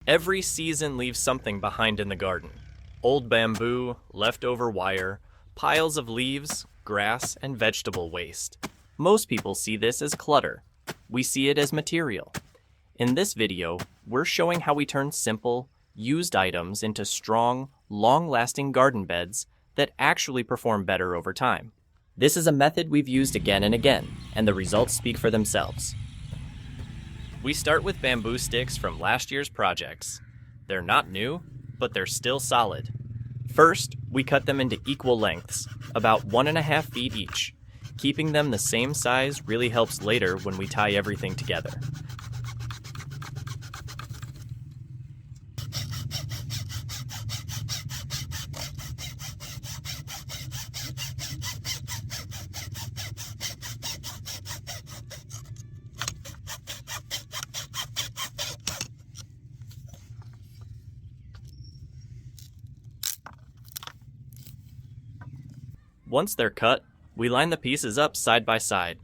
Every season leaves something behind in the garden. Old bamboo, leftover wire, piles of leaves, grass, and vegetable waste. Most people see this as clutter. We see it as material. In this video, we're showing how we turn simple, used items into strong, long-lasting garden beds that actually perform better over time. This is a method we've used again and again, and the results speak for themselves. We start with bamboo sticks from last year's projects. They're not new, but they're still solid. First, we cut them into equal lengths, about 1.5 feet each. Keeping them the same size really helps later when we tie everything together. Once they're cut, we line the pieces up side by side.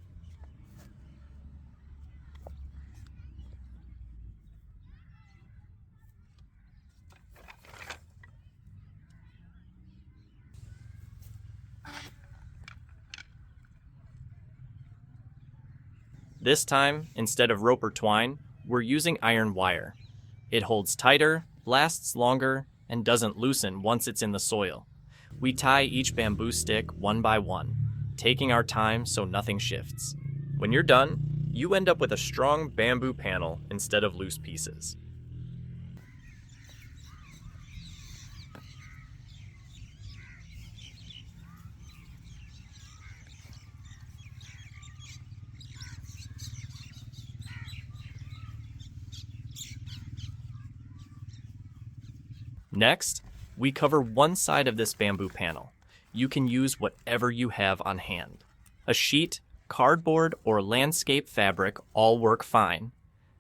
This time, instead of rope or twine, we're using iron wire. It holds tighter, lasts longer, and doesn't loosen once it's in the soil. We tie each bamboo stick one by one, taking our time so nothing shifts. When you're done, you end up with a strong bamboo panel instead of loose pieces. Next, we cover one side of this bamboo panel. You can use whatever you have on hand. A sheet, cardboard, or landscape fabric all work fine.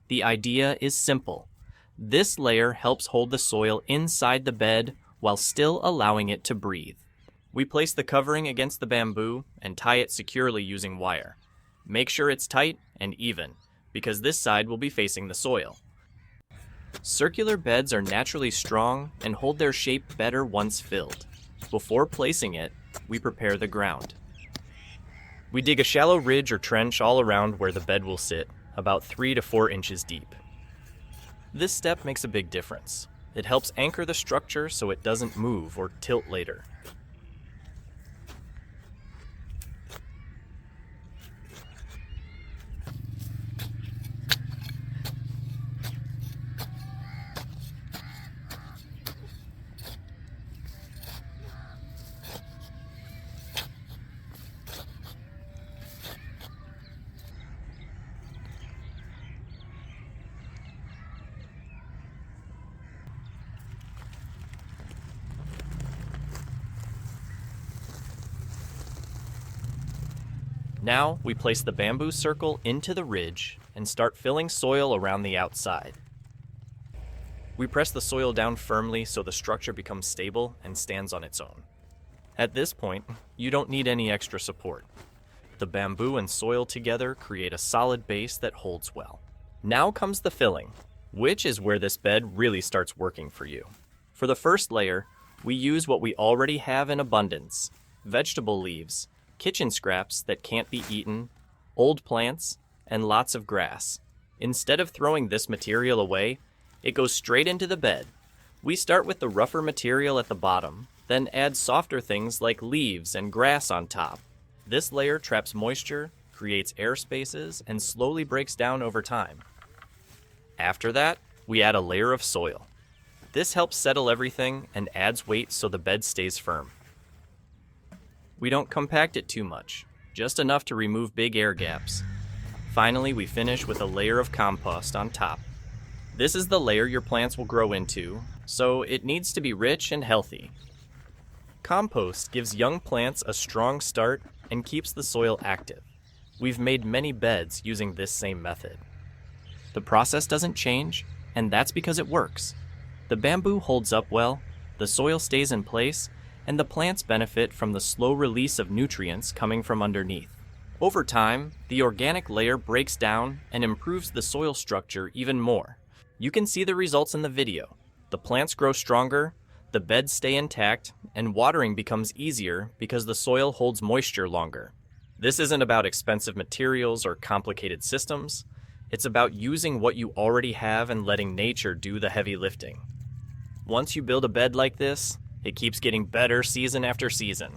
The idea is simple. This layer helps hold the soil inside the bed while still allowing it to breathe. We place the covering against the bamboo and tie it securely using wire. Make sure it's tight and even, because this side will be facing the soil. Circular beds are naturally strong and hold their shape better once filled. Before placing it, we prepare the ground. We dig a shallow ridge or trench all around where the bed will sit, about 3 to 4 inches deep. This step makes a big difference. It helps anchor the structure so it doesn't move or tilt later. Now, we place the bamboo circle into the ridge and start filling soil around the outside. We press the soil down firmly so the structure becomes stable and stands on its own. At this point, you don't need any extra support. The bamboo and soil together create a solid base that holds well. Now comes the filling, which is where this bed really starts working for you. For the first layer, we use what we already have in abundance: vegetable leaves, kitchen scraps that can't be eaten, old plants, and lots of grass. Instead of throwing this material away, it goes straight into the bed. We start with the rougher material at the bottom, then add softer things like leaves and grass on top. This layer traps moisture, creates air spaces, and slowly breaks down over time. After that, we add a layer of soil. This helps settle everything and adds weight so the bed stays firm. We don't compact it too much, just enough to remove big air gaps. Finally, we finish with a layer of compost on top. This is the layer your plants will grow into, so it needs to be rich and healthy. Compost gives young plants a strong start and keeps the soil active. We've made many beds using this same method. The process doesn't change, and that's because it works. The bamboo holds up well, the soil stays in place, and the plants benefit from the slow release of nutrients coming from underneath. Over time, the organic layer breaks down and improves the soil structure even more. You can see the results in the video. The plants grow stronger, the beds stay intact, and watering becomes easier because the soil holds moisture longer. This isn't about expensive materials or complicated systems. It's about using what you already have and letting nature do the heavy lifting. Once you build a bed like this, it keeps getting better season after season.